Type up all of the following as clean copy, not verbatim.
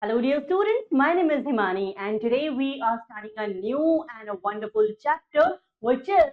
Hello, dear students. My name is Himani, and today we are starting a new and a wonderful chapter, which is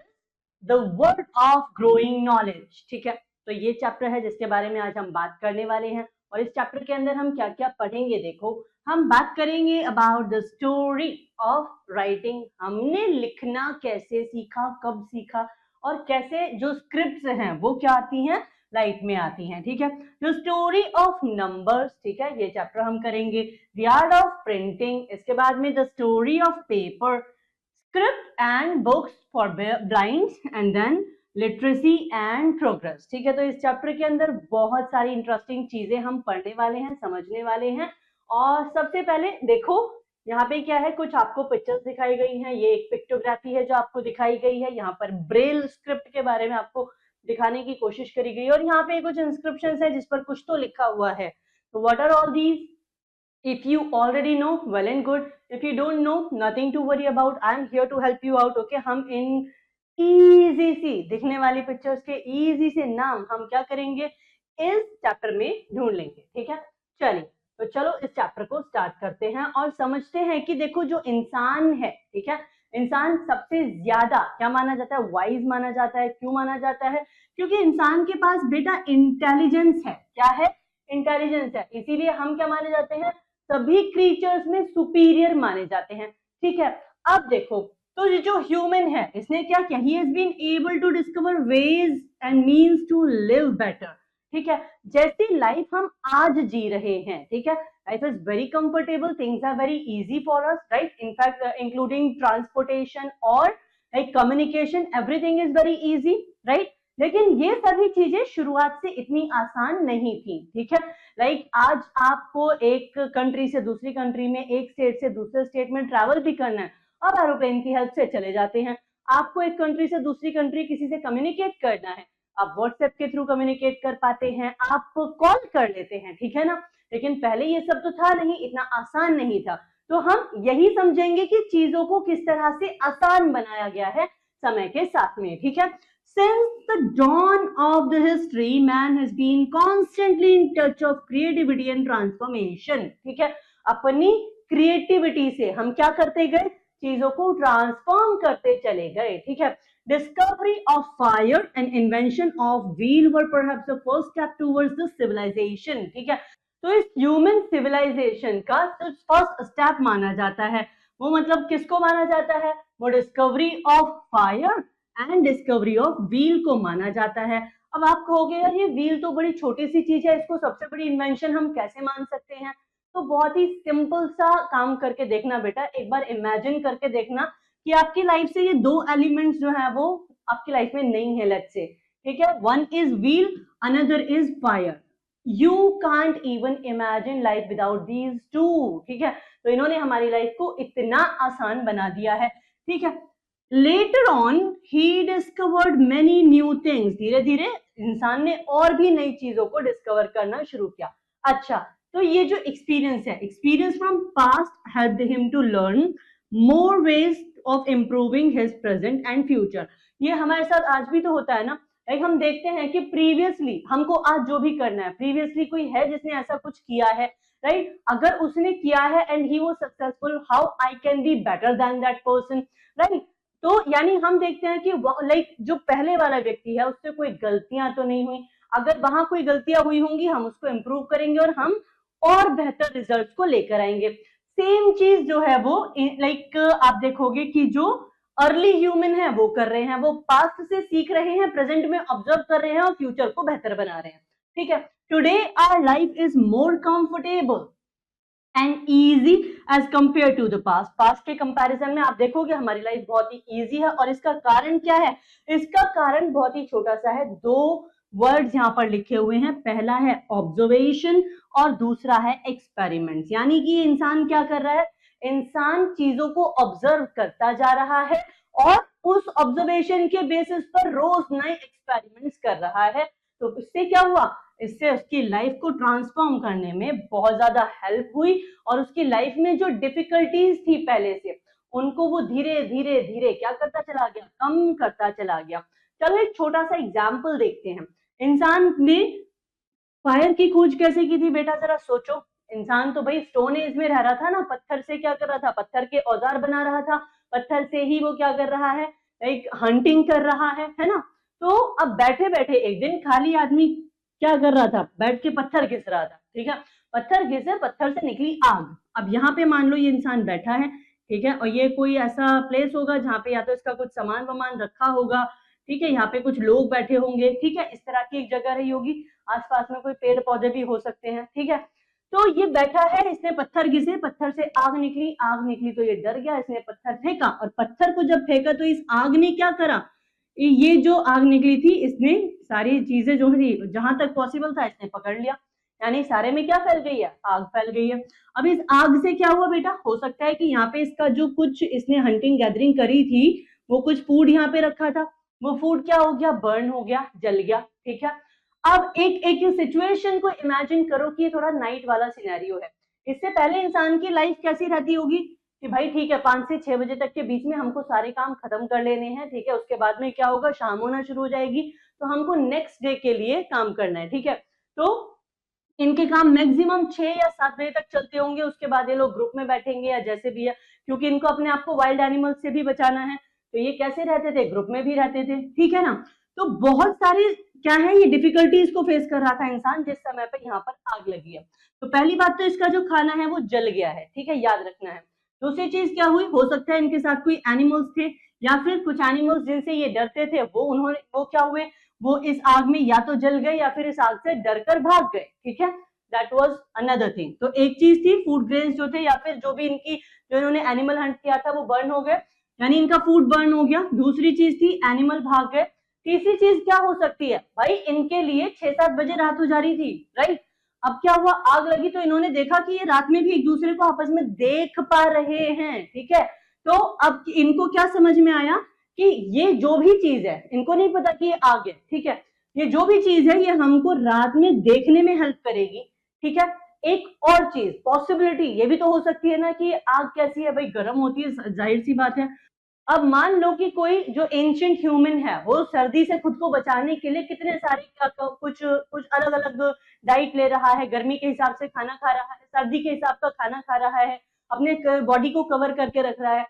the word of growing knowledge. ठीक है, तो ये chapter है जिसके बारे में आज हम बात करने वाले हैं। और इस चैप्टर के अंदर हम क्या क्या पढ़ेंगे, देखो हम बात करेंगे about the story of writing. हमने लिखना कैसे सीखा, कब सीखा, और कैसे जो स्क्रिप्ट्स हैं वो क्या आती हैं, लाइफ में आती हैं। ठीक है, द स्टोरी ऑफ नंबर्स, ठीक है, ये चैप्टर हम करेंगे। द आर्ट ऑफ प्रिंटिंग, इसके बाद में the story of paper, script and books for blinds, and then literacy and progress. ठीक है, तो इस चैप्टर के अंदर बहुत सारी इंटरेस्टिंग चीजें हम पढ़ने वाले हैं, समझने वाले हैं। और सबसे पहले देखो यहाँ पे क्या है, कुछ आपको पिक्चर्स दिखाई गई हैं। ये एक पिक्टोग्राफी है जो आपको दिखाई गई है। यहाँ पर ब्रेल स्क्रिप्ट के बारे में आपको दिखाने की कोशिश करी गई, और यहाँ पे कुछ इंस्क्रिप्शंस है जिस पर कुछ तो लिखा हुआ है। तो what are all these? If you already know, well and good. If you don't know, nothing to worry about. I am here to help you out. Okay, हम इन easy सी दिखने वाली पिक्चर्स के easy से नाम हम क्या करेंगे, इस चैप्टर में ढूंढ लेंगे। ठीक है, चलिए तो चलो इस चैप्टर को स्टार्ट करते हैं और समझते हैं कि देखो जो इंसान है, ठीक है, इंसान सबसे ज्यादा क्या माना जाता है, वाइज माना जाता है। क्यों माना जाता है? क्योंकि इंसान के पास बेटा इंटेलिजेंस है। क्या है? इंटेलिजेंस है। इसीलिए हम क्या माने जाते हैं, सभी क्रीचर्स में सुपीरियर माने जाते हैं। ठीक है, अब देखो तो ये जो ह्यूमन है इसने क्या किया, he has been able to discover ways and means to live better. ठीक है, जैसी लाइफ हम आज जी रहे हैं, ठीक है, life is very comfortable, things are very easy for us, right, in fact including transportation और like communication, everything is very easy, right. लेकिन ये सभी चीजें शुरुआत से इतनी आसान नहीं थी। ठीक है, लाइक आज आपको एक कंट्री से दूसरी कंट्री में, एक स्टेट से दूसरे स्टेट में ट्रैवल भी करना है, अब एरोप्लेन की हेल्प से चले जाते हैं। आपको एक कंट्री से दूसरी कंट्री किसी से कम्युनिकेट करना है, आप व्हाट्सएप के थ्रू कम्युनिकेट कर पाते हैं, आप कॉल कर लेते हैं, ठीक है ना। लेकिन पहले ये सब तो था नहीं, इतना आसान नहीं था। तो हम यही समझेंगे कि चीजों को किस तरह से आसान बनाया गया है समय के साथ में। ठीक है, since the dawn of the history, man has been constantly in touch of creativity and transformation. ठीक है, अपनी क्रिएटिविटी से हम क्या करते गए, चीजों को ट्रांसफॉर्म करते चले गए। ठीक है, discovery of fire and invention of wheel were perhaps the first step towards the civilization. ठीक है, तो इस ह्यूमन सिविलाइजेशन का फर्स्ट स्टेप माना जाता है। वो मतलब किसको माना जाता है, वो discovery of fire and discovery of wheel को माना जाता है। अब आप कहोगे यार ये व्हील तो बड़ी छोटी सी चीज है, इसको सबसे बड़ी इन्वेंशन हम कैसे मान सकते हैं? तो बहुत ही सिंपल सा काम करके देखना बेटा, एक बार इमेजिन करके देखना कि आपकी लाइफ से ये दो एलिमेंट्स जो है वो आपकी लाइफ में नहीं है, लेट्स से, ठीक है, one is wheel, another is fire. You can't even imagine life without these two. ठीक है, तो इन्होंने हमारी लाइफ को इतना आसान बना दिया है। ठीक है, Later on, he discovered many new things. धीरे धीरे इंसान ने और भी नई चीजों को डिस्कवर करना शुरू किया। अच्छा, तो ये जो एक्सपीरियंस है, experience from past helped him to learn more ways of improving his present and future. ये हमारे साथ आज भी तो होता है ना, लाइक हम देखते हैं कि प्रीवियसली हमको आज जो भी करना है, प्रीवियसली कोई है जिसने ऐसा कुछ किया है, राइट, अगर उसने किया है and he was successful, how I can be better than that person, right. तो यानी हम देखते हैं कि लाइक जो पहले वाला व्यक्ति है उससे कोई गलतियां तो नहीं हुई, अगर वहां कोई गलतियां हुई होंगी हम उसको इम्प्रूव करेंगे और हम और बेहतर रिजल्ट्स को लेकर आएंगे। सेम चीज जो है वो लाइक आप देखोगे कि जो अर्ली ह्यूमन है वो कर रहे हैं, वो पास्ट से सीख रहे हैं, प्रेजेंट में ऑब्जर्व कर रहे हैं और फ्यूचर को बेहतर बना रहे हैं। ठीक है, today our life is more comfortable and easy as compare to the past. Past के कंपैरिजन में आप देखोगे हमारी लाइफ बहुत ही इजी है, और इसका कारण क्या है? इसका कारण बहुत ही छोटा सा है, दो वर्ड्स यहाँ पर लिखे हुए हैं, पहला है ऑब्जर्वेशन और दूसरा है एक्सपेरिमेंट्स। यानी कि इंसान क्या कर रहा है, इंसान चीजों को ऑब्जर्व करता जा रहा है और उस ऑब्जर्वेशन के बेसिस पर रोज नए एक्सपेरिमेंट्स कर रहा है। तो इससे क्या हुआ, इससे उसकी लाइफ को ट्रांसफॉर्म करने में बहुत ज्यादा हेल्प हुई, और उसकी लाइफ में जो डिफिकल्टीज थी पहले से, उनको वो धीरे धीरे धीरे क्या करता चला गया, कम करता चला गया। चलो एक छोटा सा एग्जाम्पल देखते हैं। इंसान ने फायर की खोज कैसे की थी बेटा, जरा सोचो। इंसान तो भाई स्टोन एज में रह रहा था ना, पत्थर से क्या कर रहा था, पत्थर के औजार बना रहा था, पत्थर से ही वो क्या कर रहा है, एक हंटिंग कर रहा है ना। तो अब बैठे बैठे एक दिन खाली आदमी क्या कर रहा था, बैठ के पत्थर घिस रहा था, ठीक है, पत्थर घिसे, पत्थर से निकली आग। अब यहाँ पे मान लो ये इंसान बैठा है, ठीक है, और ये कोई ऐसा प्लेस होगा जहाँ पे या तो इसका कुछ सामान वामान रखा होगा, ठीक है, यहाँ पे कुछ लोग बैठे होंगे, ठीक है, इस तरह की एक जगह रही होगी, आसपास में कोई पेड़ पौधे भी हो सकते हैं, ठीक है। तो ये बैठा है, इसने पत्थर घिसे, पत्थर से आग निकली, आग निकली तो ये डर गया, इसने पत्थर फेंका, और पत्थर को जब फेंका तो इस आग ने क्या करा, ये जो आग निकली थी इसने सारी चीजें जो थी जहां तक पॉसिबल था इसने पकड़ लिया, यानी सारे में क्या फैल गई है, आग फैल गई है। अब इस आग से क्या हुआ बेटा, हो सकता है कि यहाँ पे इसका जो कुछ इसने हंटिंग गैदरिंग करी थी, वो कुछ फूड यहाँ पे रखा था, वो फूड क्या हो गया, बर्न हो गया, जल गया, ठीक है। अब एक एक सिचुएशन को इमेजिन करो कि ये थोड़ा नाइट वाला सिनेरियो है। इससे पहले इंसान की लाइफ कैसी रहती होगी कि भाई ठीक है 5 से 6 बजे तक के बीच में हमको सारे काम खत्म कर लेने हैं, ठीक है, उसके बाद में क्या होगा, शाम होना शुरू हो जाएगी, तो हमको नेक्स्ट डे के लिए काम करना है, ठीक है। तो इनके काम मैक्सिमम 6 या 7 बजे तक चलते होंगे, उसके बाद ये लोग ग्रुप में बैठेंगे या जैसे भी है, क्योंकि इनको अपने आप को वाइल्ड एनिमल से भी बचाना है, तो ये कैसे रहते थे, ग्रुप में भी रहते थे, ठीक है ना। तो बहुत सारी क्या है, ये डिफिकल्टीज को फेस कर रहा था इंसान जिस समय पर यहाँ पर आग लगी है। तो पहली बात तो इसका जो खाना है वो जल गया है, ठीक है, याद रखना है। दूसरी चीज क्या हुई, हो सकता है इनके साथ कोई एनिमल्स थे या फिर कुछ एनिमल्स जिनसे ये डरते थे वो क्या हुए, वो इस आग में या तो जल गए या फिर इस आग से डरकर भाग गए, ठीक है, दैट वाज अनदर थिंग। तो एक चीज थी फूड ग्रेन्स जो थे या फिर जो भी इनकी जो इन्होंने एनिमल हंट किया था वो बर्न हो गए, यानी इनका फूड बर्न हो गया। दूसरी चीज थी एनिमल भाग गए। तीसरी चीज क्या हो सकती है, भाई इनके लिए 6-7 बजे रात हो जा रही थी, राइट। अब क्या हुआ, आग लगी तो इन्होंने देखा कि ये रात में भी एक दूसरे को आपस में देख पा रहे हैं, ठीक है। तो अब इनको क्या समझ में आया कि ये जो भी चीज है, इनको नहीं पता कि ये आग है, ठीक है, ये जो भी चीज है ये हमको रात में देखने में हेल्प करेगी, ठीक है। एक और चीज पॉसिबिलिटी ये भी तो हो सकती है ना कि आग कैसी है, भाई गर्म होती है, जाहिर सी बात है। अब मान लो कि कोई जो एंशिएंट ह्यूमन है वो सर्दी से खुद को बचाने के लिए कितने सारे कुछ कुछ अलग अलग डाइट ले रहा है, गर्मी के हिसाब से खाना खा रहा है, सर्दी के हिसाब का खाना खा रहा है, अपने बॉडी को कवर करके रख रहा है।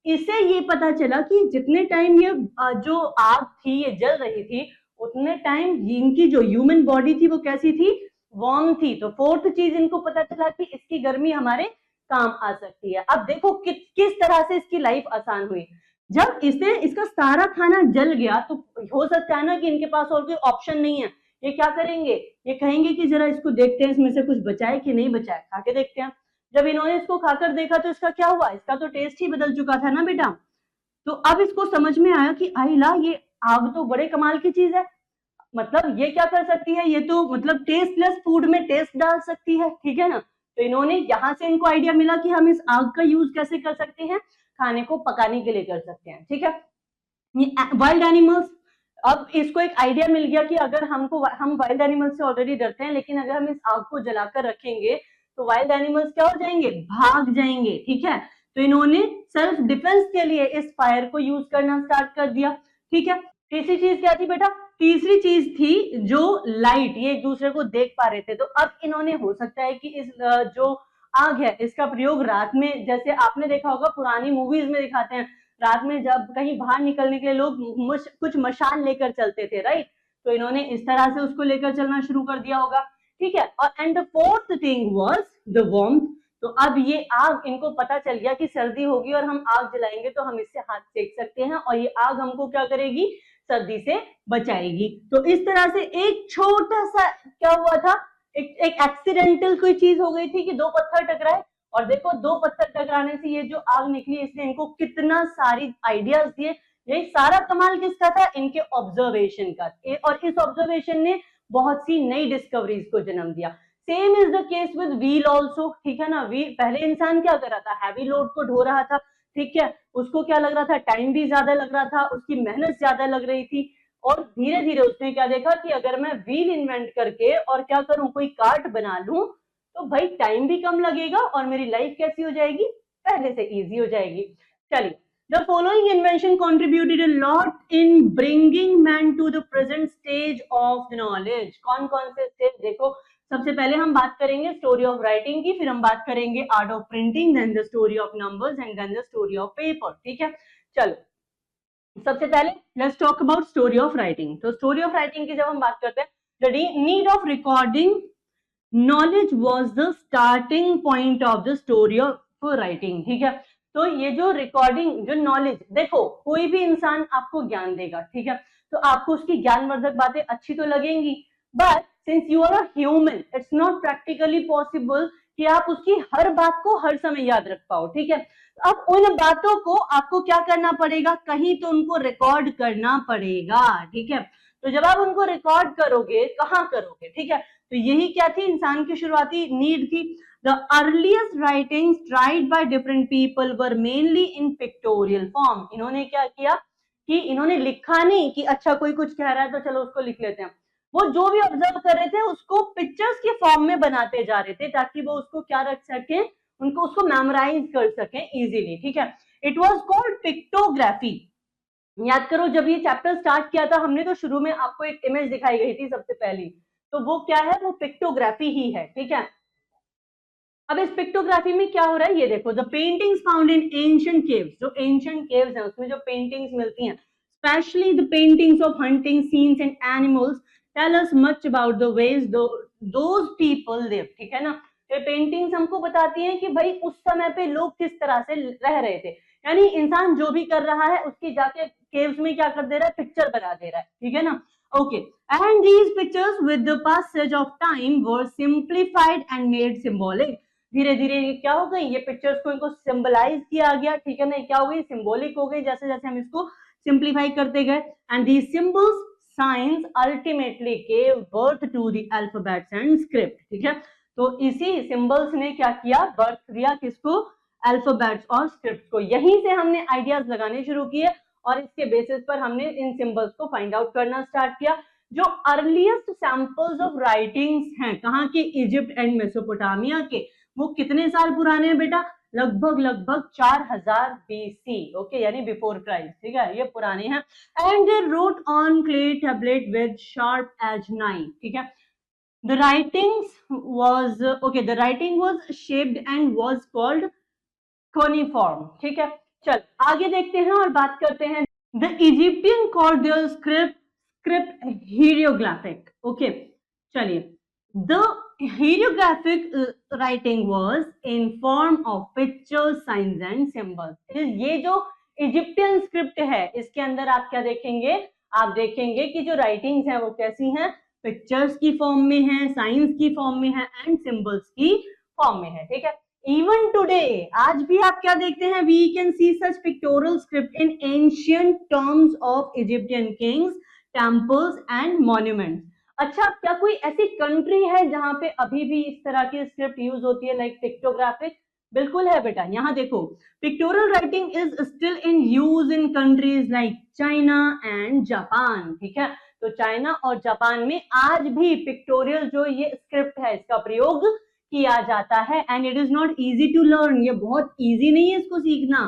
इससे ये पता चला कि जितने टाइम ये जो आग थी ये जल रही थी, उतने टाइम इनकी जो ह्यूमन बॉडी थी वो कैसी थी, वार्म थी। तो फोर्थ चीज इनको पता चला कि इसकी गर्मी हमारे काम आ सकती है। अब देखो किस तरह से इसकी लाइफ आसान हुई। जब इसे इसका सारा खाना जल गया तो हो सकता है ना कि इनके पास और कोई ऑप्शन नहीं है, ये क्या करेंगे, ये कहेंगे कि जरा इसको देखते हैं इसमें से कुछ बचाए कि नहीं बचाए, खा के देखते हैं। जब इन्होंने इसको खाकर देखा तो इसका क्या हुआ, इसका तो टेस्ट ही बदल चुका था ना बेटा। तो अब इसको समझ में आया कि आइला ये आग तो बड़े कमाल की चीज है, मतलब ये क्या कर सकती है, ये तो मतलब टेस्टलेस फूड में टेस्ट डाल सकती है, ठीक है ना। तो इन्होंने यहाँ से इनको आइडिया मिला कि हम इस आग का यूज कैसे कर सकते हैं, खाने को पकाने के लिए कर सकते हैं, ठीक है। वाइल्ड एनिमल्स, अब इसको एक आइडिया मिल गया कि अगर हम वाइल्ड एनिमल से ऑलरेडी डरते हैं, लेकिन अगर हम इस आग को जलाकर रखेंगे तो वाइल्ड एनिमल्स क्या हो जाएंगे, भाग जाएंगे, ठीक है। तो इन्होंने सेल्फ डिफेंस के लिए इस फायर को यूज करना स्टार्ट कर दिया, ठीक है। तीसरी चीज क्या थी बेटा, तीसरी चीज थी जो लाइट, ये एक दूसरे को देख पा रहे थे। तो अब इन्होंने हो सकता है कि इस जो आग है इसका प्रयोग रात में, जैसे आपने देखा होगा पुरानी मूवीज में दिखाते हैं, रात में जब कहीं बाहर निकलने के लिए लोग कुछ मशाल लेकर चलते थे, राइट। तो इन्होंने इस तरह से उसको लेकर चलना शुरू कर दिया होगा, ठीक है। और and the fourth thing was the warmth. तो अब ये आग, इनको पता चल गया कि सर्दी होगी और हम आग जलाएंगे तो हम इससे हाथ सेक सकते हैं और ये आग हमको क्या करेगी, सर्दी से बचाएगी। तो इस तरह से एक छोटा सा क्या हुआ था, एक एक्सीडेंटल कोई चीज हो गई थी कि दो पत्थर टकराए, और देखो दो पत्थर टकराने से ये जो आग निकली इसने इनको कितना सारी आइडियाज दिए। यही सारा कमाल किसका था, इनके ऑब्जर्वेशन का, और इस ऑब्जर्वेशन ने बहुत सी नई डिस्कवरीज को जन्म दिया। Same is the case with wheel also, ठीक है ना। व्हील, पहले इंसान क्या कर रहा था, हैवी लोड को ढो रहा था, ठीक है, उसको क्या लग रहा था, टाइम भी ज्यादा लग रहा था, उसकी मेहनत ज्यादा लग रही थी। और धीरे धीरे उसने क्या देखा कि अगर मैं व्हील इन्वेंट करके और क्या करूं, कोई कार्ट बना लूं तो भाई टाइम भी कम लगेगा और मेरी लाइफ कैसी हो जाएगी, पहले से इजी हो जाएगी। चलिए, The following invention contributed a lot in bringing man to the present stage of knowledge. कौन कौन से स्टेज देखो, सबसे पहले हम बात करेंगे स्टोरी ऑफ राइटिंग की, फिर हम बात करेंगे art of printing, then the story of numbers and then the story of paper. ठीक है, चलो सबसे पहले let's talk about story of writing. तो स्टोरी ऑफ राइटिंग की जब हम बात करते हैं, the need of recording knowledge was the starting point of the story of writing. ठीक है, तो ये जो रिकॉर्डिंग, जो नॉलेज, देखो कोई भी इंसान आपको ज्ञान देगा, ठीक है, तो आपको उसकी ज्ञानवर्धक बातें अच्छी तो लगेंगी, but since you are a human it's not practically possible कि आप उसकी हर बात को हर समय याद रख पाओ। ठीक है, अब उन बातों को आपको क्या करना पड़ेगा, कहीं तो उनको रिकॉर्ड करना पड़ेगा। ठीक है, तो जब आप उनको रिकॉर्ड करोगे, कहाँ करोगे? ठीक है, तो यही क्या थी इंसान की शुरुआती नीड थी। The earliest writings tried by different people were mainly in pictorial form. इन्होंने क्या किया कि इन्होंने लिखा नहीं कि अच्छा कोई कुछ कह रहा है तो चलो उसको लिख लेते हैं, वो जो भी ऑब्जर्व कर रहे थे उसको पिक्चर्स के फॉर्म में बनाते जा रहे थे ताकि वो उसको क्या रख सके, उनको उसको मेमोराइज कर सके इजीली। ठीक है, इट वाज कॉल्ड पिक्टोग्राफी। याद करो जब ये चैप्टर स्टार्ट किया था हमने, तो शुरू में आपको एक इमेज दिखाई गई थी सबसे पहली, तो वो क्या है, वो पिक्टोग्राफी ही है। ठीक है, अब इस पिक्टोग्राफी में क्या हो रहा है ये देखो, the paintings found in ancient caves, जो एंशिएंट केव्स हैं उसमें जो पेंटिंग्स मिलती हैं, specially the paintings of hunting scenes and animals, tell us much about the ways those people live. ठीक है ना, ये पेंटिंग्स हमको बताती हैं कि भाई उस समय पे लोग किस तरह से रह रहे थे, यानी इंसान जो भी कर रहा है उसकी जाके केव्स में क्या कर दे रहा है, पिक्चर बना दे रहा है। ठीक है ना, okay, and these pictures with the passage of time were simplified and made symbolic। धीरे धीरे क्या हो गई, ये पिक्चर्स को इनको सिंबलाइज किया गया। ठीक है ना, क्या हो गई, सिंबॉलिक हो गई, जैसे जैसे हम इसको सिंप्लीफाई करते गए, and these symbols science ultimately gave birth to the alphabets and script. ठीक है, तो इसी सिंबल्स ने क्या किया, बर्थ दिया किसको, अल्फाबेट्स और स्क्रिप्ट को। यहीं से हमने आइडियाज लगाने शुरू किए और इसके बेसिस पर हमने इन सिंबल्स को फाइंड आउट करना स्टार्ट किया। जो अर्लीस्ट सैंपल्स ऑफ राइटिंग्स हैं कहाँ के, इजिप्ट एंड मेसोपोटामिया के, वो कितने साल पुराने हैं बेटा, लगभग 4000 BC। ओके, यानी बिफोर क्राइस्ट। ठीक है, ये पुराने हैं। And they wrote on clay tablet with sharp edge knife. ठीक है, the writings was okay, the writing was shaped and was called cuneiform। ठीक है, चल आगे देखते हैं और बात करते हैं। the Egyptian called their script hieroglyphic। Okay, चलिए, the hieroglyphic writing was in form of pictures, signs and symbols। ये जो इजिप्टियन स्क्रिप्ट है इसके अंदर आप क्या देखेंगे, आप देखेंगे कि जो राइटिंग्स हैं वो कैसी हैं, पिक्चर्स की फॉर्म में है, साइंस की फॉर्म में है एंड सिंबल्स की फॉर्म में है। ठीक है, इवन टुडे, आज भी आप क्या देखते हैं, we can see such pictorial script in ancient terms of Egyptian kings, temples and monuments. अच्छा, क्या कोई ऐसी कंट्री है जहां पे अभी भी इस तरह की स्क्रिप्ट यूज होती है, लाइक पिक्टोग्राफिक? बिल्कुल है बेटा, यहाँ देखो, pectoral writing is still in use in countries like China and Japan. ठीक है, तो चाइना और जापान में आज भी पिक्टोरियल जो ये स्क्रिप्ट है इसका प्रयोग किया जाता है। And it is not easy to learn, ये बहुत इजी नहीं है इसको सीखना।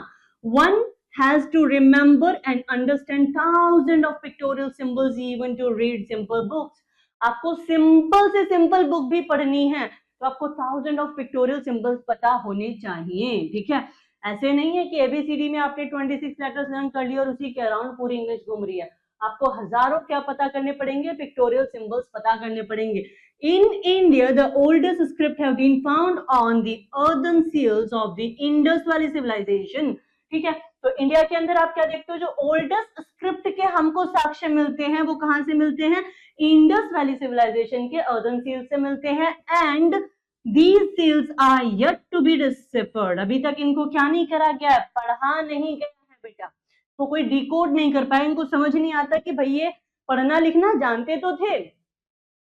One has to remember and understand thousand of pictorial symbols even to read simple books. आपको सिंपल से सिंपल बुक भी पढ़नी है तो आपको थाउजेंड ऑफ पिक्टोरियल सिंबल्स पता होने चाहिए। ठीक है, ऐसे नहीं है कि एबीसीडी में आपने 26 लेटर्स लर्न कर लिए और उसी के अराउंड पूरी इंग्लिश घूम रही है। आपको हजारों क्या पता करने पड़ेंगे, पिक्टोरियल सिंबल्स पता करने पड़ेंगे। In India, the oldest script have been found on the earthen seals of the Indus Valley civilization। ठीक है, तो इंडिया के अंदर आप क्या देखते हो, जो ओल्डेस्ट स्क्रिप्ट के हमको साक्ष्य मिलते हैं वो कहां से मिलते हैं, इंडस वैली सिविलाइजेशन के अर्दन सील से मिलते हैं। And these seals are yet to be deciphered। अभी तक इनको क्या नहीं करा गया है, पढ़ा नहीं गया है बेटा, तो कोई डिकोड नहीं कर पाया, इनको समझ नहीं आता कि भाई ये पढ़ना लिखना जानते तो थे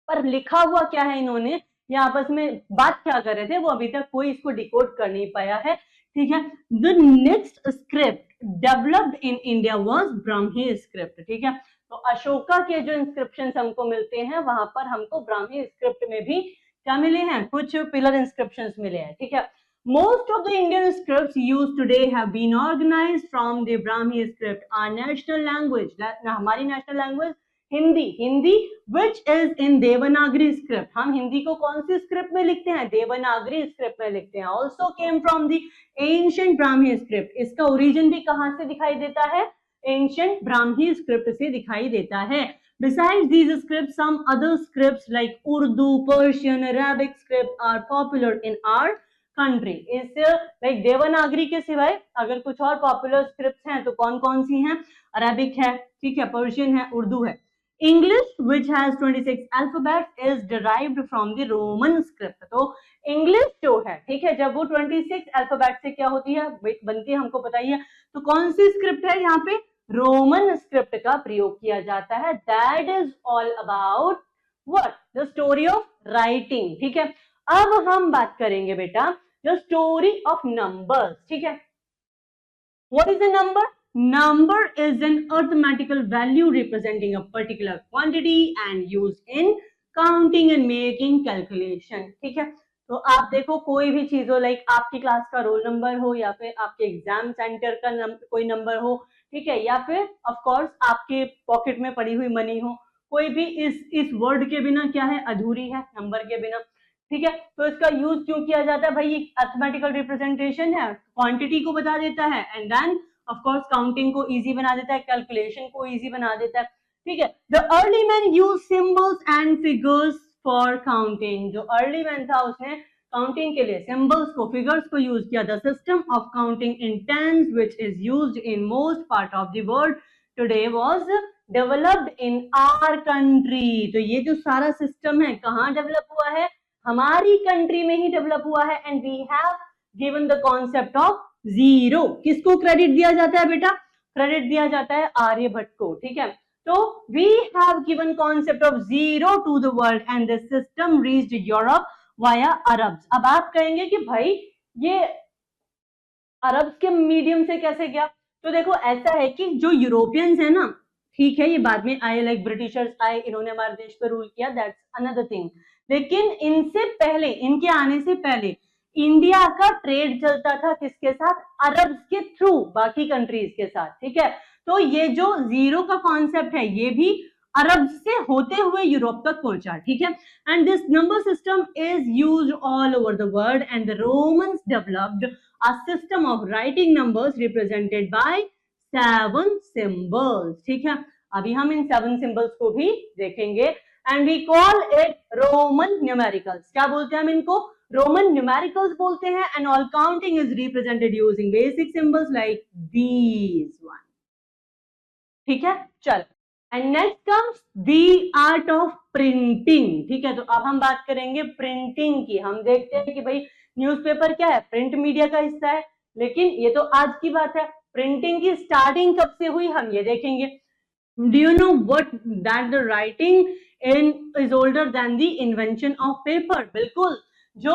पर लिखा हुआ क्या है इन्होंने, या आपस में बात क्या कर रहे थे, वो अभी तक कोई इसको डिकोड कर नहीं पाया है। ठीक है, the next script developed in India was Brahmi script. ठीक है, तो अशोका के जो इंस्क्रिप्शन हमको मिलते हैं वहां पर हमको ब्राह्मी स्क्रिप्ट में भी क्या मिले हैं, कुछ पिलर इंस्क्रिप्शंस मिले हैं। ठीक है, most of the Indian scripts used today have been organized from the Brahmi script। our national language, हमारी national language Hindi, Hindi which is in Devanagari script, हम हिंदी को कौन सी स्क्रिप्ट में लिखते हैं, देवनागरी स्क्रिप्ट में लिखते हैं। also came from the ancient Brahmi script, इसका ओरिजिन भी कहां से दिखाई देता है, एंशिएंट ब्राह्मी स्क्रिप्ट से दिखाई देता है। Besides these scripts, some other scripts like Urdu, Persian, Arabic script are popular in our country. इस लाइक देवनागरी के सिवाय अगर कुछ और पॉपुलर स्क्रिप्ट्स हैं तो कौन कौन सी हैं, अरेबिक है, ठीक है, पर्शियन है, उर्दू है। English, which has 26 alphabets, is derived from the Roman script. तो इंग्लिश जो है, ठीक है, जब वो 26 अल्फाबेट से क्या होती है, बनती है, हमको बताइए। तो कौन सी स्क्रिप्ट है यहाँ पे, रोमन स्क्रिप्ट का प्रयोग किया जाता है। That is all about what, the story of writing, ठीक है। अब हम बात करेंगे बेटा द स्टोरी ऑफ नंबर्स, ठीक है। What is a number? Number is an arithmetical value representing a particular quantity and used in counting and making calculation, ठीक है। तो आप देखो कोई भी चीज हो, लाइक आपकी क्लास का रोल नंबर हो या फिर आपके एग्जाम सेंटर का कोई नंबर हो, ठीक है, या फिर ऑफ कोर्स आपके पॉकेट में पड़ी हुई मनी हो, कोई भी इस वर्ड के बिना क्या है, अधूरी है, नंबर के बिना, ठीक है। तो इसका यूज क्यों किया जाता है भाई, ये अरिथमेटिकल रिप्रेजेंटेशन है, क्वांटिटी को बता देता है, and then of course counting को इजी बना देता है, कैलकुलेशन को इजी बना देता है, ठीक है। The early man use symbols and figures for counting, जो अर्ली मैन था उसने काउंटिंग के लिए सिंबल्स को, फिगर्स को यूज किया। The system of counting in tens which is used in most part of the world today was developed in our country. तो ये जो सारा सिस्टम है कहाँ डेवलप हुआ है, हमारी कंट्री में ही डेवलप हुआ है। And we have given the concept of zero. किसको क्रेडिट दिया जाता है बेटा, क्रेडिट दिया जाता है आर्यभट्ट को, ठीक है। तो we have given concept of zero to the world and the system reached Europe via Arabs. अब आप कहेंगे कि भाई ये अरब्स के मीडियम से कैसे गया, तो देखो ऐसा है कि जो यूरोपियंस है ना, ठीक है, ये बाद में आए, लाइक ब्रिटिशर्स आए, इन्होंने हमारे देश पर रूल किया, दैट्स अनदर थिंग। लेकिन इनसे पहले, इनके आने से पहले इंडिया का ट्रेड चलता था किसके साथ, अरब्स के थ्रू, बाकी कंट्रीज के साथ, ठीक है। तो ये जो जीरो का कॉन्सेप्ट है ये भी अरब से होते हुए यूरोप तक पहुंचा, ठीक है। And this number system is used all over the world and the Romans developed a system of writing numbers represented by 7 symbols, ठीक है। अभी हम इन 7 सिंबल्स को भी देखेंगे and we call it Roman numericals. क्या बोलते हैं हम इनको, रोमन न्यूमेरिकल्स बोलते हैं। And all counting is represented using basic symbols like these one, ठीक है। चल, and next comes the art of printing, ठीक है। तो अब हम बात करेंगे प्रिंटिंग की। हम देखते हैं कि भाई न्यूज़पेपर क्या है, प्रिंट मीडिया का हिस्सा है, लेकिन ये तो आज की बात है। प्रिंटिंग की स्टार्टिंग कब से हुई हम ये देखेंगे। Do you know what that the writing is older than the invention of paper. बिल्कुल, जो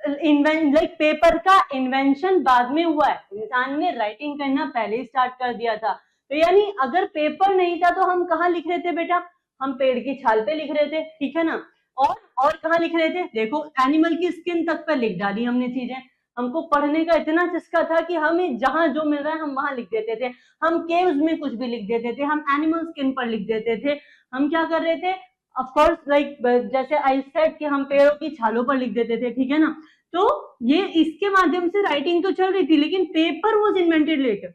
लाइक पेपर का इन्वेंशन बाद में हुआ है, इंसान ने राइटिंग करना पहले ही स्टार्ट कर दिया था। तो यानी अगर पेपर नहीं था तो हम कहाँ लिख रहे थे बेटा, हम पेड़ की छाल पे लिख रहे थे, ठीक है ना। और कहाँ लिख रहे थे, देखो एनिमल की स्किन तक पर लिख डाली हमने चीजें। हमको पढ़ने का इतना चस्का था कि हमें जहां जो मिल रहा है हम वहां लिख देते थे। हम केव्स में कुछ भी लिख देते थे, हम एनिमल स्किन पर लिख देते थे। हम क्या कर रहे थे, ऑफ कोर्स लाइक जैसे आई सेड कि हम पेड़ों की छालों पर लिख देते थे, ठीक है ना। तो ये इसके माध्यम से राइटिंग तो चल रही थी, लेकिन paper was invented later.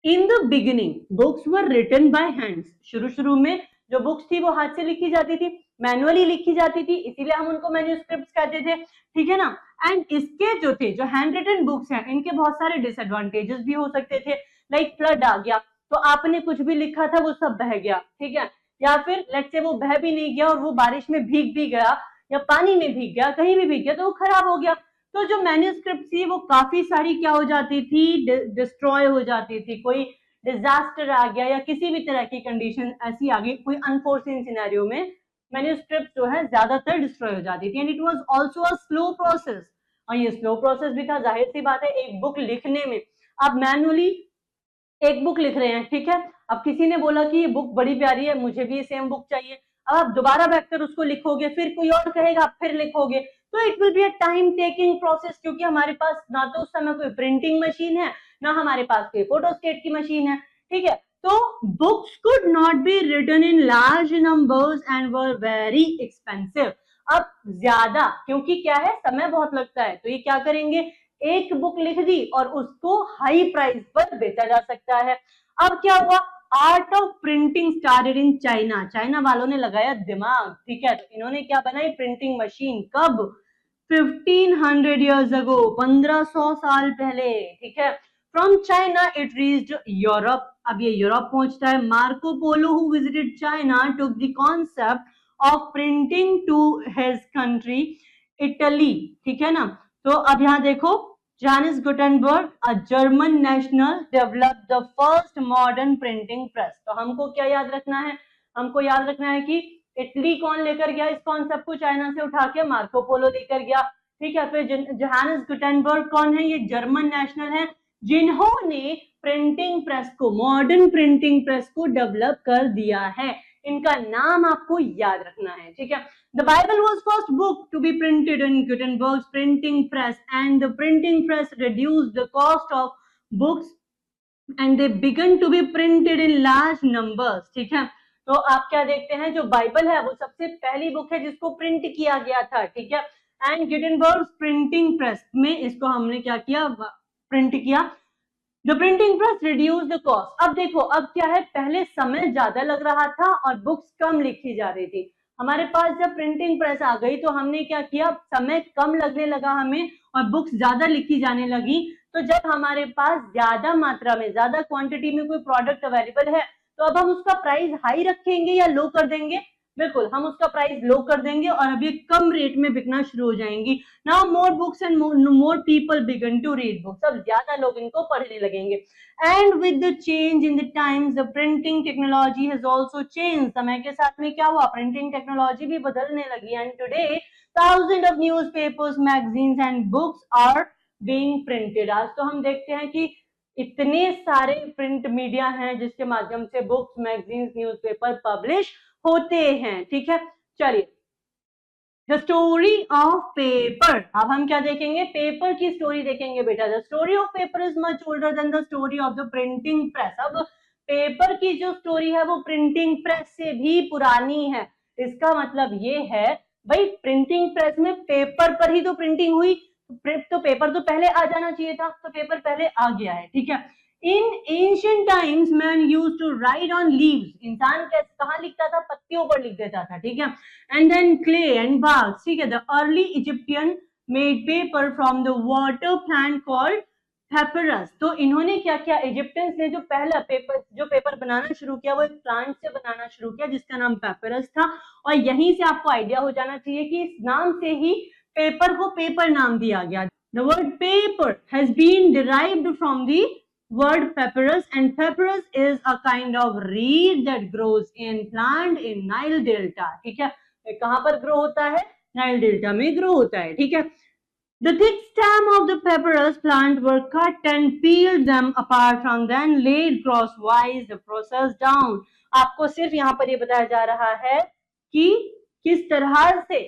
In the beginning books were written by hands. शुरू में जो बुक्स थी वो हाथ से लिखी जाती थी, मैनुअली लिखी जाती थी, इसीलिए हम उनको मैन्युस्क्रिप्ट्स कहते थे, ठीक है ना। एंड इसके जो थे, जो हैंड रिटन बुक्स हैं, इनके बहुत सारे डिसएडवांटेजेस भी हो सकते थे। लाइक फ्लड आ गया तो आपने कुछ भी लिखा था वो सब बह गया, ठीक है। या फिर लेट्स से वो बह भी नहीं गया और वो बारिश में भीग भी गया या पानी में भीग गया, कहीं भी भीग गया तो वो खराब हो गया। तो जो मैन्युस्क्रिप्ट थी वो काफी सारी क्या हो जाती थी, डिस्ट्रॉय हो जाती थी। कोई डिजास्टर आ गया या किसी भी तरह की कंडीशन ऐसी आ गई, कोई अनफोर्सीन सिनेरियो में मैन्युस्क्रिप्ट जो है ज्यादातर डिस्ट्रॉय हो जाती थी। And it was also a slow process, और ये स्लो प्रोसेस भी था। जाहिर सी बात है, एक बुक लिखने में आप मैनुअली एक बुक लिख रहे हैं, ठीक है। अब किसी ने बोला कि ये बुक बड़ी प्यारी है, मुझे भी ये सेम बुक चाहिए। अब आप दोबारा बैठकर उसको लिखोगे, फिर कोई और कहेगा, फिर लिखोगे, तो it will be a time taking process. क्योंकि हमारे पास ना तो उस समय कोई प्रिंटिंग मशीन है, ना हमारे पास कोई फोटोस्टेट की मशीन है, ठीक है। तो books could not be written in large numbers and were very expensive. अब ज्यादा, क्योंकि क्या है, समय बहुत लगता है, तो ये क्या करेंगे, एक बुक लिख दी और उसको हाई प्राइस पर बेचा जा सकता है। अब क्या हुआ, art of printing started in China. China वालों ने लगाया दिमाग, ठीक है, तो इन्होंने क्या बनाई, प्रिंटिंग मशीन। कब, 1500 years ago, 1500 साल पहले, ठीक है। From China it reached Europe, अब ये यूरोप पहुंचता है। Marco Polo who visited China took the concept of printing to his country Italy, ठीक है ना। तो अब यहाँ देखो, Johannes Gutenberg, a German national, developed the first modern printing press। तो हमको क्या याद रखना है, हमको याद रखना है कि इटली कौन लेकर गया इस कॉन्सेप्ट को, चाइना से उठा के मार्को पोलो लेकर गया, ठीक है। फिर जोहानिस गुटेनबर्ग कौन है, ये जर्मन नेशनल है, जिन्होंने प्रिंटिंग प्रेस को, मॉडर्न प्रिंटिंग प्रेस को डेवलप कर दिया है। इनका नाम आपको याद रखना है, ठीक है। The Bible was first book to be printed in Gutenberg's printing press, and the printing press reduced the cost of books, and they began to be printed in large numbers, ठीक है। तो आप क्या देखते हैं, जो बाइबल है वो सबसे पहली बुक है जिसको प्रिंट किया गया था, ठीक है। एंड गुटेनबर्ग प्रिंटिंग प्रेस में इसको हमने क्या किया, प्रिंट किया। The printing press reduced the cost। अब देखो, अब क्या है, पहले समय ज्यादा लग रहा था और बुक्स कम लिखी जा रही थी। हमारे पास जब प्रिंटिंग प्रेस आ गई तो हमने क्या किया, समय कम लगने लगा हमें और बुक्स ज्यादा लिखी जाने लगी। तो जब हमारे पास ज्यादा मात्रा में, ज्यादा क्वांटिटी में कोई प्रोडक्ट अवेलेबल है, तो अब हम उसका प्राइस हाई रखेंगे या लो कर देंगे, बिल्कुल हम उसका प्राइस लो कर देंगे और अब ये कम रेट में बिकना शुरू हो जाएंगी। Now more books and more people began to read books, अब ज्यादा लोग इनको पढ़ने लगेंगे। And with the change in the times the printing technology has also change. समय के साथ में क्या हुआ, प्रिंटिंग टेक्नोलॉजी भी बदलने लगी। And today thousand of newspapers, magazines and books are being printed. आज तो हम देखते हैं कि इतने सारे प्रिंट मीडिया हैं जिसके माध्यम से बुक्स, मैगजीन्स, न्यूज़पेपर पब्लिश होते हैं, ठीक है। चलिए, द स्टोरी ऑफ पेपर, अब हम क्या देखेंगे, पेपर की स्टोरी देखेंगे बेटा। The story of paper is much older than the story of the printing press. अब पेपर की जो स्टोरी है वो प्रिंटिंग प्रेस से भी पुरानी है। इसका मतलब ये है भाई, प्रिंटिंग प्रेस में पेपर पर ही तो प्रिंटिंग हुई, तो पेपर तो पहले आ जाना चाहिए था, तो पेपर पहले आ गया है, ठीक है। In ancient times, man used to write on leaves। इंसान कहाँ लिखता था, पत्तियों पर लिख देता था, ठीक है। And then clay and bark, ठीक है। The early Egyptian made paper from the water plant called papyrus। तो इन्होंने क्या किया, इजिप्टियंस ने जो पहला पेपर बनाना शुरू किया वो एक प्लांट से बनाना शुरू किया जिसका नाम पेपरस था। और यहीं से आपको आइडिया हो जाना चाहिए कि इस नाम से ही पेपर को पेपर नाम दिया गया। The word paper has been derived from the word papyrus, and papyrus is a kind of reed that grows in plant in Nile Delta, ठीक है। कहां पर ग्रो होता है, नाइल डेल्टा में ग्रो होता है, ठीक है। The thick stem of the papyrus plant were cut and peeled them apart from then laid crosswise the process down। आपको सिर्फ यहाँ पर ये बताया जा रहा है कि किस तरह से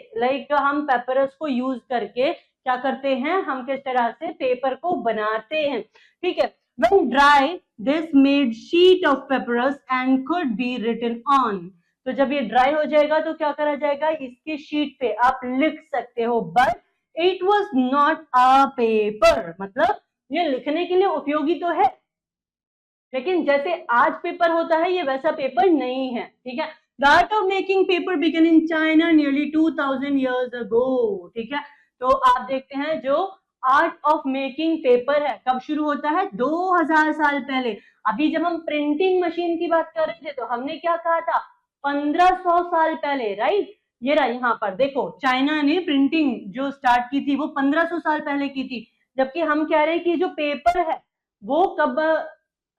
हम पेपरस को यूज करके क्या करते हैं, हम किस तरह से पेपर को बनाते हैं, ठीक है। When dry, this made sheet of papyrus and could be written on। तो जब ये ड्राई हो जाएगा तो क्या करा जाएगा, इसके शीट पे आप लिख सकते हो। But it was not a paper, मतलब ये लिखने के लिए उपयोगी तो है, लेकिन जैसे आज पेपर होता है ये वैसा पेपर नहीं है, ठीक है। The art of making paper began in China nearly 2000 years ago, ठीक है। तो आप देखते हैं जो आर्ट ऑफ मेकिंग पेपर है कब शुरू होता है, 2000 साल पहले। अभी जब हम प्रिंटिंग मशीन की बात कर रहे थे तो हमने क्या कहा था, 1500 साल पहले, राइट। ये रहा, यहाँ पर देखो, चाइना ने प्रिंटिंग जो स्टार्ट की थी वो 1500 साल पहले की थी, जबकि हम कह रहे हैं कि जो पेपर है वो कब,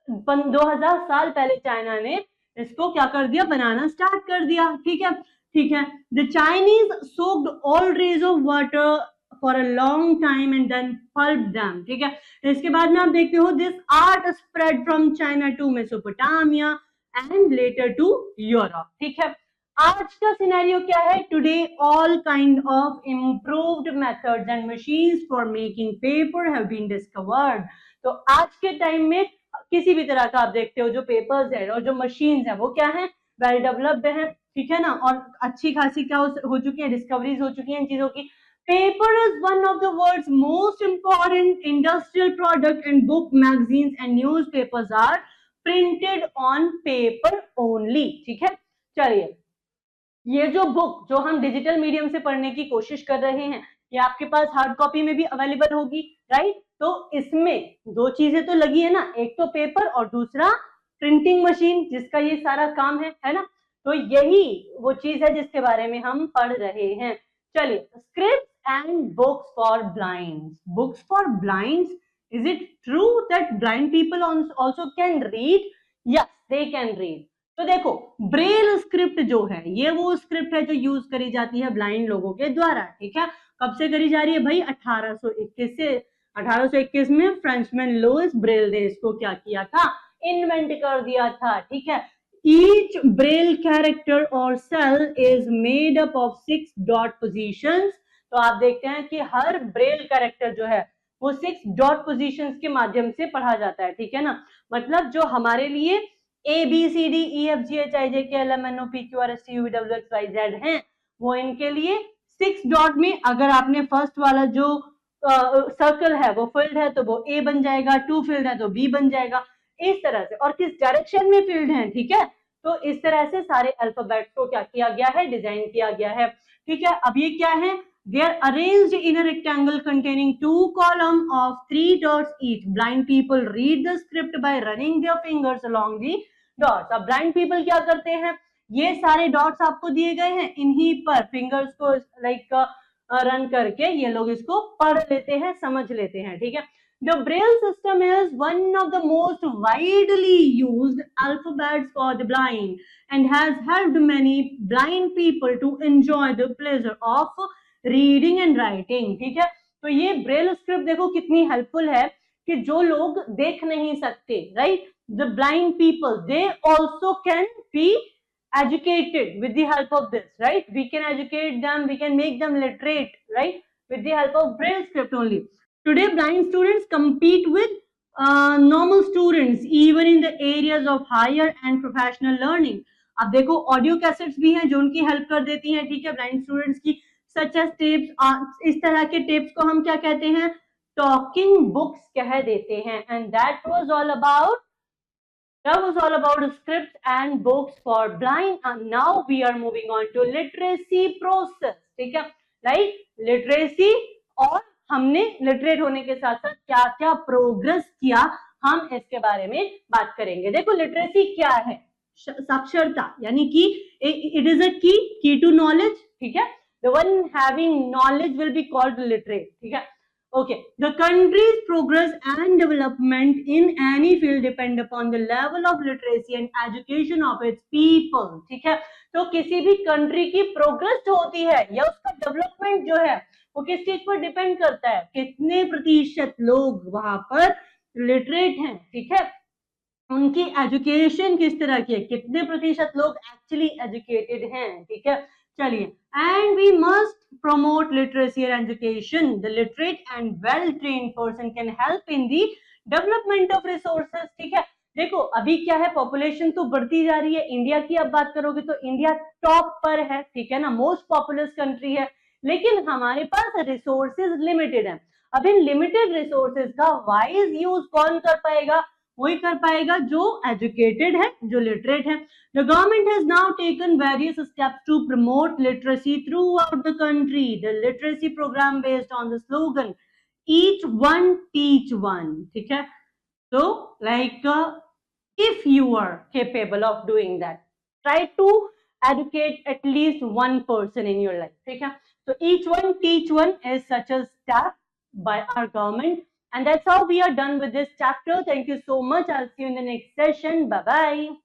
2000 साल पहले चाइना ने इसको क्या कर दिया, बनाना स्टार्ट कर दिया, ठीक है, ठीक है। The Chinese soaked all rags of water for a long time and then pulp them, ठीक है। इसके बाद में आप देखते हो this art spread from China to Mesopotamia and later to Europe, ठीक है। आज का सिनेरियो क्या है, today all kind of improved methods and machines for making paper have been discovered. तो आज के टाइम में किसी भी तरह का आप देखते हो जो पेपर्स है और जो मशीन्स है वो क्या है, वेल डेवलप्ड है, ठीक है ना, और अच्छी खासी क्या हो चुकी है, डिस्कवरीज हो चुकी है इन चीजों की। Paper is one of the world's most important industrial product, and book, magazines and newspapers are printed on paper only, ठीक है। चलिए, ये जो बुक जो हम डिजिटल मीडियम से पढ़ने की कोशिश कर रहे हैं, ये आपके पास हार्ड कॉपी में भी अवेलेबल होगी, राइट। तो इसमें दो चीजें तो लगी है ना, एक तो पेपर और दूसरा प्रिंटिंग मशीन जिसका ये सारा काम है ना। तो यही वो चीज है जिसके बारे में हम पढ़ रहे हैं। चलिए, script and books for blinds. Books for blinds, is it true that blind people also can read? Yes, they can read. तो देखो, ब्रेल स्क्रिप्ट जो है ये वो स्क्रिप्ट है जो यूज करी जाती है ब्लाइंड लोगों के द्वारा, ठीक है। कब से करी जा रही है भाई, 1821 से। 1821 में फ्रेंचमैन लुइस ब्रेल ने इसको क्या किया था, इन्वेंट कर दिया था, ठीक है। Each braille character or cell is made up of 6 dot positions. तो आप देखते हैं कि हर ब्रेल कैरेक्टर जो है वो 6 डॉट पोजीशंस के माध्यम से पढ़ा जाता है, ठीक है ना। मतलब जो हमारे लिए ABCDEFGHIJKLMNOPQRSTUVWXYZ हैं, वो इनके लिए 6 डॉट में, अगर आपने फर्स्ट वाला जो सर्कल है वो फिल्ड है तो वो A बन जाएगा, 2 फिल्ड है तो B बन जाएगा, इस तरह से। और किस डायरेक्शन में फिल्ड है, ठीक है। तो इस तरह से सारे अल्फाबेट्स को क्या किया गया है, डिजाइन किया गया है, ठीक है। अब ये क्या है, they are arranged in a rectangle containing 2 columns of 3 dots each. Blind people read the script by running their fingers along the dots. अब blind people क्या करते हैं, ये सारे डॉट्स आपको दिए गए हैं, इन्हीं पर फिंगर्स को लाइक रन करके ये लोग इसको पढ़ लेते हैं, समझ लेते हैं, ठीक है। The Braille system is one of the most widely used alphabets for the blind and has helped many blind people to enjoy the pleasure of reading and writing, ठीक है। तो ये ब्रेल स्क्रिप्ट देखो कितनी हेल्पफुल है कि जो लोग देख नहीं सकते, right, the blind people, they also can be educated with the help of this, right? We can educate them, we can make them literate, right, with the help of braille script only. Today blind students compete with normal students even in the areas of higher and professional learning. अब देखो audio cassettes भी हैं जो उनकी help कर देती हैं, ठीक है, ब्लाइंड स्टूडेंट्स की, सच एज टेप्स। इस तरह के टेप्स को हम क्या कहते हैं, टॉकिंग बुक्स कह देते हैं। And that was all about scripts and books for blind. And now we are moving on to literacy process, ठीक है, लाइक लिटरेसी, और हमने लिटरेट होने के साथ साथ क्या क्या प्रोग्रेस किया हम इसके बारे में बात करेंगे। देखो लिटरेसी क्या है, साक्षरता, यानी कि इट इज अ की टू नॉलेज, ठीक है। The one having knowledge will be called literate, ठीक है। Okay, the country's progress and development in any field depend upon the level of literacy and education of its people, ठीक है। तो किसी भी कंट्री की प्रोग्रेस जो होती है या उसका डेवलपमेंट जो है वो किस चीज पर डिपेंड करता है, कितने प्रतिशत लोग वहां पर लिटरेट हैं, ठीक है, उनकी एजुकेशन किस तरह की है, कितने प्रतिशत लोग एक्चुअली एजुकेटेड हैं, ठीक है। चलिए, and we must promote literacy and education. The literate and well trained person can help in the development of resources, ठीक है। देखो अभी क्या है, पॉपुलेशन तो बढ़ती जा रही है, इंडिया की अब बात करोगे तो इंडिया टॉप पर है, ठीक है ना, मोस्ट पॉपुलस कंट्री है, लेकिन हमारे पास रिसोर्सेज लिमिटेड है। अब इन लिमिटेड रिसोर्सेज का वाइज यूज कौन कर पाएगा, वही कर पाएगा जो एजुकेटेड है, जो लिटरेट है। The government has now taken various steps to promote literacy throughout the country. The literacy program based on the slogan "Each one teach one." ठीक है, so like if you are capable of doing that, try to educate at least one person in your life, ठीक है। So each one teach one is such a step by our government. And that's how we are done with this chapter. Thank you so much. I'll see you in the next session. Bye-bye.